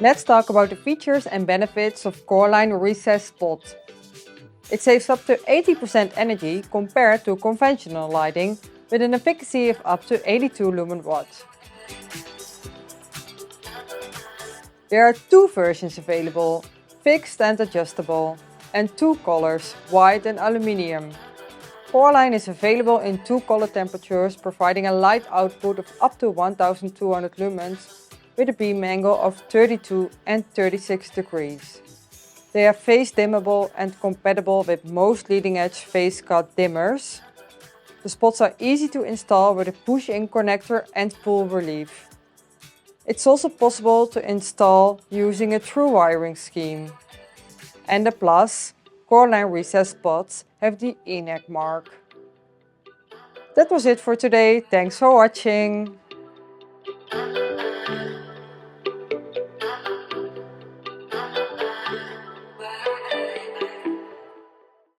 Let's talk about the features and benefits of CoreLine recessed spot. It saves up to 80% energy compared to conventional lighting with an efficacy of up to 82 lumen watts. There are two versions available, fixed and adjustable, and two colors, white and aluminium. CoreLine is available in two color temperatures, providing a light output of up to 1200 lumens with a beam angle of 32 and 36 degrees. They are phase dimmable and compatible with most leading-edge phase cut dimmers. The spots are easy to install with a push-in connector and full relief. It's also possible to install using a true wiring scheme. And the plus, CoreLine recessed spots have the ENAC mark. That was it for today. Thanks for watching.